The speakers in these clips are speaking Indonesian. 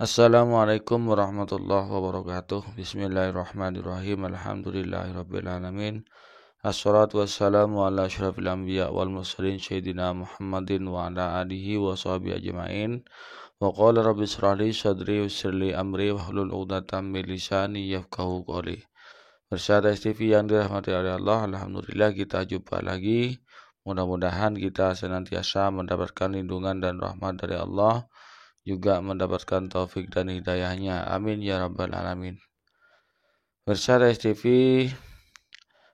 Assalamualaikum warahmatullahi wabarakatuh. Bismillahirrahmanirrahim. Alhamdulillahirabbil alamin. Assalatu wassalamu ala asyrafil anbiya wal mursalin sayyidina Muhammadin wa ala alihi wa sahbihi ajmain. Wa qala rabbi shrah li sadri wa yassir li amri wahlul 'uqdatam min lisani yafqahu qawli. Pemirsa TV yang dirahmati oleh Allah, alhamdulillah kita jumpa lagi. Mudah-mudahan kita senantiasa mendapatkan lindungan dan rahmat dari Allah, juga mendapatkan taufik dan hidayahnya. Amin ya rabbal alamin. Pemirsa TV,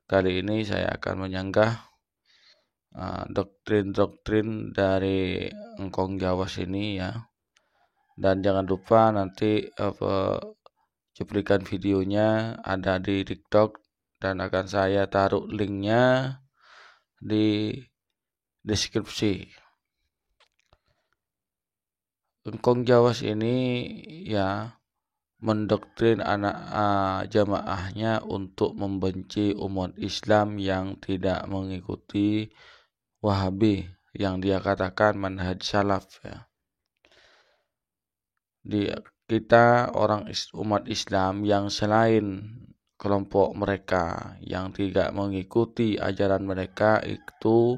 kali ini saya akan menyanggah doktrin-doktrin dari Engkong Jawas ini ya. Dan jangan lupa nanti cuplikan videonya ada di TikTok dan akan saya taruh linknya di deskripsi. Engkong Jawas ini ya mendoktrin anak jamaahnya untuk membenci umat Islam yang tidak mengikuti Wahabi yang dia katakan manhaj salaf ya. Kita umat Islam yang selain kelompok mereka yang tidak mengikuti ajaran mereka itu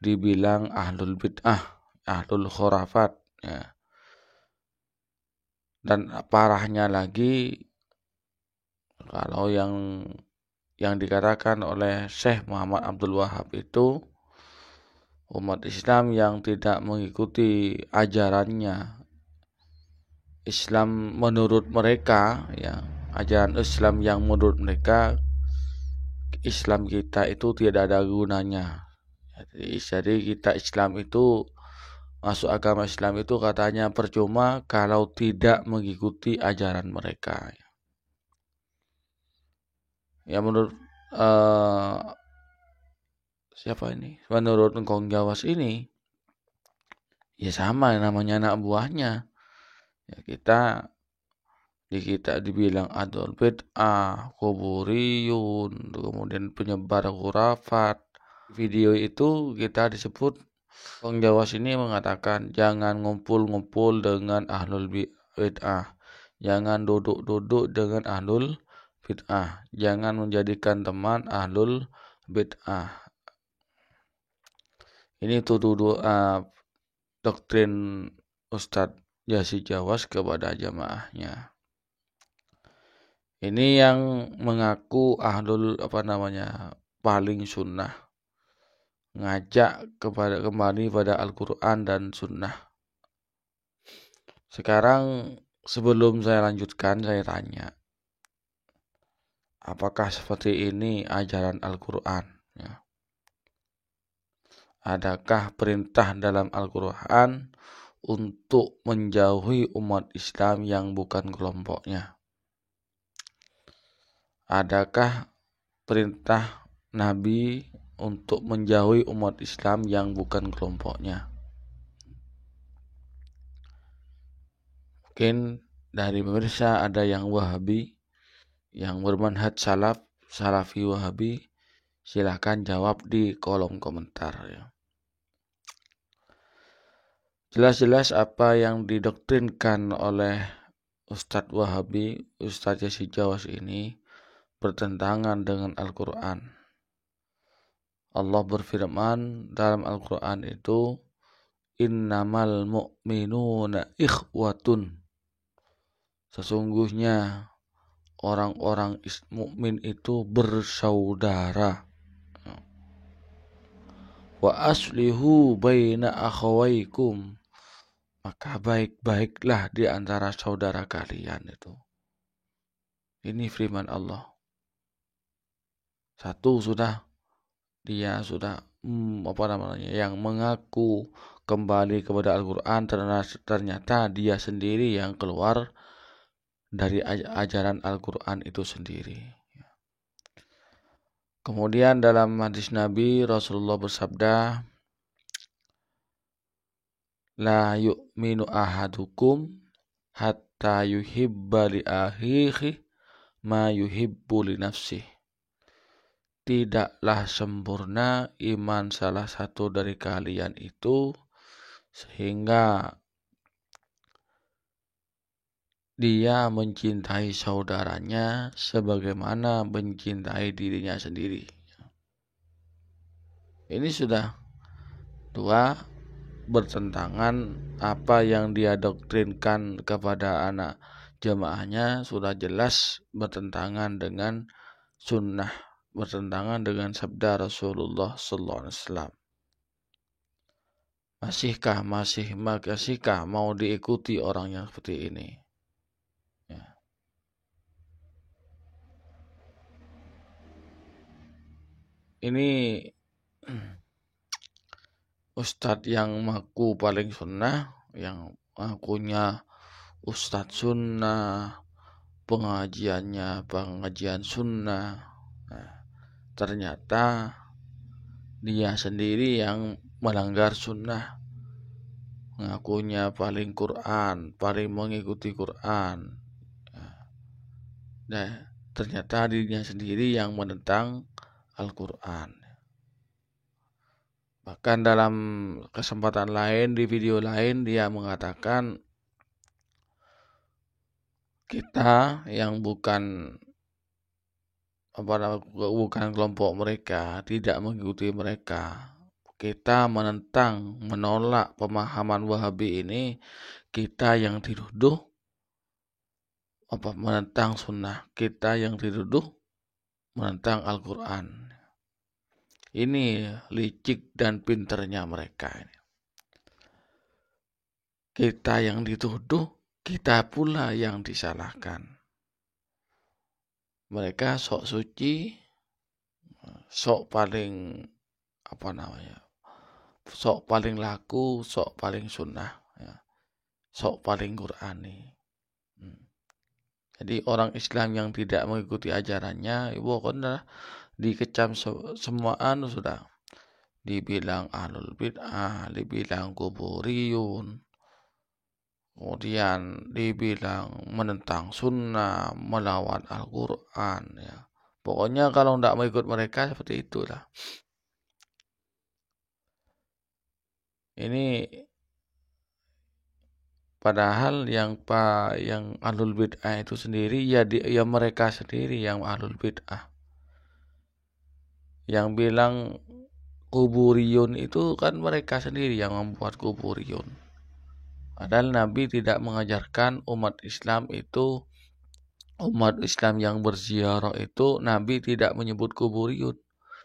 dibilang ahlul bid'ah, ahlul khurafat ya. Dan parahnya lagi kalau yang dikatakan oleh Syekh Muhammad Abdul Wahab itu umat Islam yang tidak mengikuti ajarannya Islam menurut mereka ya, ajaran Islam yang menurut mereka Islam kita itu tidak ada gunanya. Jadi kita Islam itu masuk agama Islam itu katanya percuma kalau tidak mengikuti ajaran mereka. Ya menurut siapa ini? Menurut Engkong Jawas ini ya sama namanya anak buahnya. Ya kita dibilang adol bid'ah, kuburiyun, kemudian penyebar khurafat. Video itu kita disebut Engkong Jawas ini mengatakan jangan ngumpul-ngumpul dengan ahlul bid'ah, jangan duduk-duduk dengan ahlul bid'ah, jangan menjadikan teman ahlul bid'ah. Ini doktrin Ustadz Yazid Jawas kepada jamaahnya. Ini yang mengaku ahlul paling sunnah, ngajak kembali pada Al-Quran dan sunnah. Sekarang sebelum saya lanjutkan, saya tanya, apakah seperti ini ajaran Al-Quran? Ya. Adakah perintah dalam Al-Quran untuk menjauhi umat Islam yang bukan kelompoknya? Adakah perintah Nabi untuk menjauhi umat Islam yang bukan kelompoknya? Mungkin dari pemirsa ada yang Wahabi, yang bermanhaj salafi Wahabi, silahkan jawab di kolom komentar ya. Jelas-jelas apa yang didoktrinkan oleh Ustadz Wahabi, Ustadz Yazid Jawas ini bertentangan dengan Al-Quran. Allah berfirman dalam Al-Quran itu, innamal mu'minuna ikhwatun. Sesungguhnya orang-orang mukmin itu bersaudara. Wa aslihu baina akhawaikum. Maka baik-baiklah di antara saudara kalian itu. Ini firman Allah. Satu dia sudah yang mengaku kembali kepada Al-Quran, ternyata dia sendiri yang keluar dari ajaran Al-Quran itu sendiri. Kemudian dalam hadis Nabi, Rasulullah bersabda, la yu'minu ahadukum hatta yuhibba li akhihi ma yuhibbu li nafsihi. Tidaklah sempurna iman salah satu dari kalian itu sehingga dia mencintai saudaranya sebagaimana mencintai dirinya sendiri. Ini sudah dua bertentangan. Apa yang dia doktrinkan kepada anak jemaahnya sudah jelas bertentangan dengan sunnah, bertentangan dengan sabda Rasulullah sallallahu alaihi wasallam. Masihkah mau diikuti orang yang seperti ini? Ya. Ini ustadz yang mengaku paling sunnah, yang mengakunya ustadz sunnah, pengajian sunnah. Nah, ternyata dia sendiri yang melanggar sunnah, mengakunya paling Quran, paling mengikuti Quran. Nah, ternyata dirinya sendiri yang menentang Al-Quran. Bahkan dalam kesempatan lain, di video lain, dia mengatakan kita yang bukan kelompok mereka, tidak mengikuti mereka. Kita menolak pemahaman Wahabi ini. Kita yang dituduh menentang sunnah, kita yang dituduh menentang Al-Quran. Ini licik dan pinternya mereka. Kita yang dituduh, kita pula yang disalahkan. Mereka sok suci, sok paling sok paling laku, sok paling sunnah, ya. Sok paling Qurani. Jadi orang Islam yang tidak mengikuti ajarannya, pokoknya dikecam semuaan sudah. Dibilang ahlul bid'ah, dibilang kuburiyun, kemudian dibilang menentang sunnah, melawan Al-Quran. Ya. Pokoknya kalau tidak mengikut mereka seperti itulah. Ini padahal yang ahlul bid'ah itu sendiri ya mereka sendiri yang ahlul bid'ah. Yang bilang kuburiyun itu kan mereka sendiri yang membuat kuburiyun. Padahal Nabi tidak mengajarkan umat Islam yang berziarah itu Nabi tidak menyebut kuburiyun.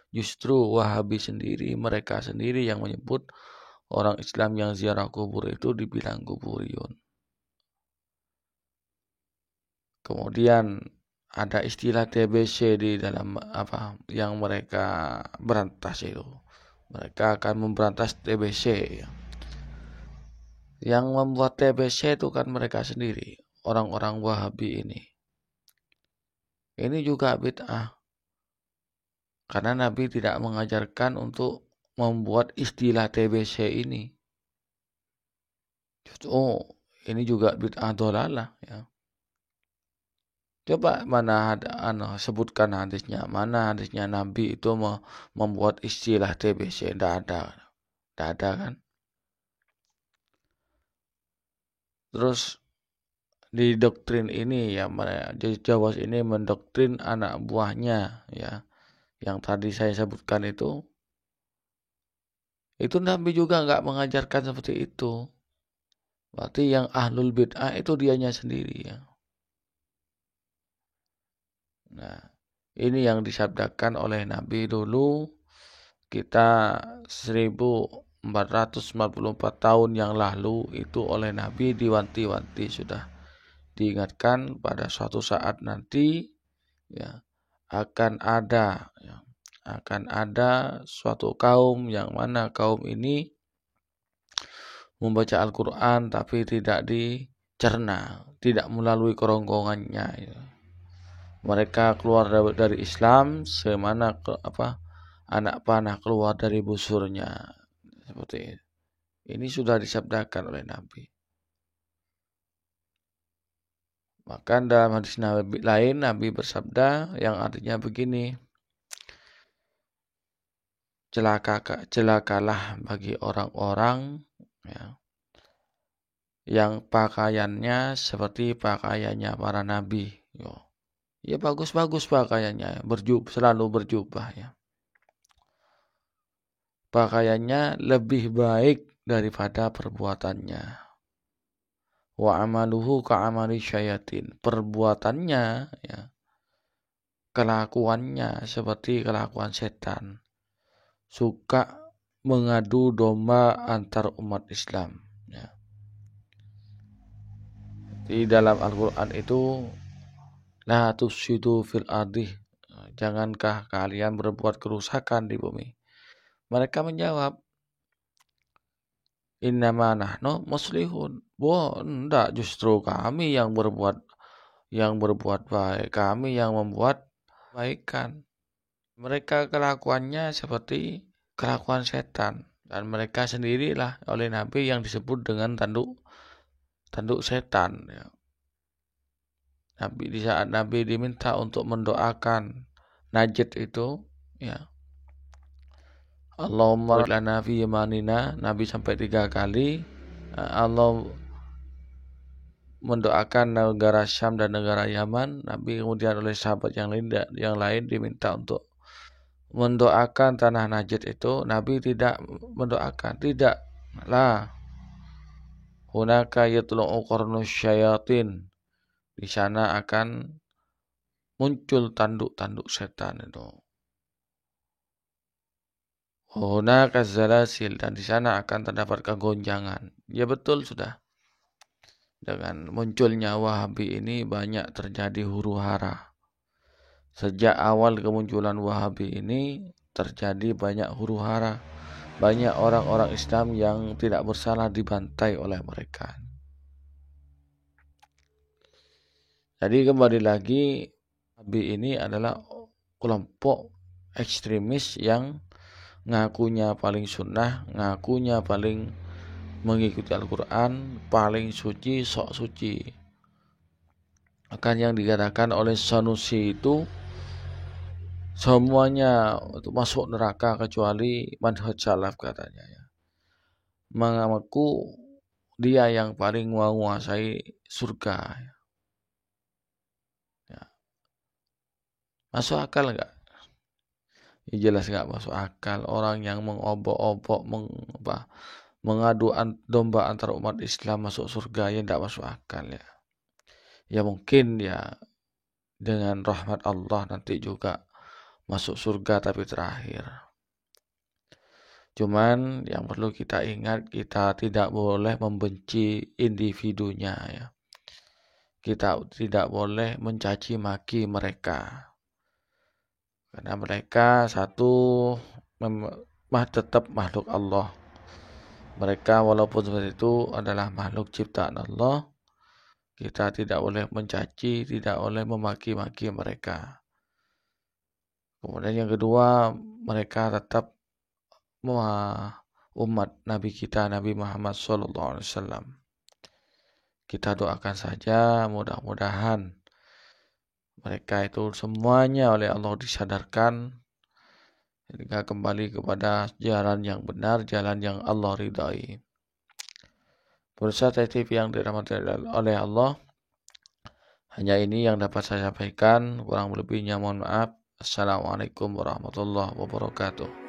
Justru Wahabi sendiri, mereka sendiri yang menyebut orang Islam yang ziarah kubur itu dibilang kuburiyun. Kemudian ada istilah TBC di dalam yang mereka berantas itu. Mereka akan memberantas TBC. Yang membuat TBC itu kan mereka sendiri, orang-orang Wahabi ini. Ini juga bid'ah. Karena Nabi tidak mengajarkan untuk membuat istilah TBC ini. Ini juga bid'ah dhalalah, ya. Coba sebutkan hadisnya. Mana hadisnya Nabi itu membuat istilah TBC? Tidak ada kan? Terus di doktrin ini ya, Jawas ini mendoktrin anak buahnya ya, yang tadi saya sebutkan itu Nabi juga nggak mengajarkan seperti itu. Berarti yang ahlul bid'ah itu dianya sendiri ya. Nah, ini yang disabdakan oleh Nabi dulu. Kita 1444 tahun yang lalu itu oleh Nabi diwanti-wanti, sudah diingatkan pada suatu saat nanti ya akan ada suatu kaum yang mana kaum ini membaca Al-Quran tapi tidak dicerna, tidak melalui kerongkongannya ya. Mereka keluar dari Islam semana anak panah keluar dari busurnya, seperti itu. Ini sudah disabdakan oleh Nabi. Maka dalam hadis Nabi lain Nabi bersabda yang artinya begini, celakalah bagi orang-orang ya, yang pakaiannya seperti pakaiannya para nabi. Ya bagus-bagus pakaiannya, selalu berjubah ya. Pakaiannya lebih baik daripada perbuatannya. Wa amaluhu ka'amali syayatin. Perbuatannya ya, kelakuannya seperti kelakuan setan. Suka mengadu domba antar umat Islam ya. Di dalam Al-Quran itu la tufsidu fil ardi, jangankah kalian berbuat kerusakan di bumi. Mereka menjawab, innama nahnu muslihun. Enggak, justru kami yang berbuat baik, kami yang membuat kebaikan. Mereka kelakuannya seperti kelakuan setan, dan mereka sendirilah oleh Nabi yang disebut dengan tanduk setan ya. Di saat Nabi diminta untuk mendoakan Najd itu ya, Allahumma lana fi yamanina, Nabi sampai 3 kali. Allah mendoakan negara Syam dan negara Yaman. Nabi kemudian oleh sahabat yang lain diminta untuk mendoakan tanah Najd itu. Nabi tidak mendoakan, tidak lah. Hunaka yatlu'u qarnus syayatin, di sana akan muncul tanduk-tanduk setan itu. Hunaka zalasil, dan di sana akan terdapat kegonjangan. Ya betul sudah. Dengan munculnya Wahabi ini banyak terjadi huru-hara. Sejak awal kemunculan Wahabi ini terjadi banyak huru-hara. Banyak orang-orang Islam yang tidak bersalah dibantai oleh mereka. Jadi kembali lagi, Wahabi ini adalah kelompok ekstremis yang ngakunya paling sunnah, ngakunya paling mengikuti Al-Quran, paling suci, sok suci. Akan yang dikatakan oleh Sanusi itu semuanya masuk neraka kecuali manhaj salaf katanya ya. Mengaku dia yang paling menguasai surga ya. Masuk akal enggak? Ya jelas enggak masuk akal. Orang yang mengobok-obok mengadu domba antara umat Islam masuk surga, ya enggak masuk akal ya. Ya mungkin ya dengan rahmat Allah nanti juga masuk surga tapi terakhir. Cuman yang perlu kita ingat, kita tidak boleh membenci individunya ya. Kita tidak boleh mencaci maki mereka. Karena mereka tetap makhluk Allah. Mereka walaupun seperti itu adalah makhluk ciptaan Allah. Kita tidak boleh mencaci, tidak boleh memaki-maki mereka. Kemudian yang kedua, mereka tetap umat Nabi kita, Nabi Muhammad SAW. Kita doakan saja mudah-mudahan mereka itu semuanya oleh Allah disadarkan hingga kembali kepada jalan yang benar, jalan yang Allah ridai. Pemirsa TV yang dirahmati oleh Allah, hanya ini yang dapat saya sampaikan, kurang lebihnya mohon maaf. Assalamualaikum warahmatullahi wabarakatuh.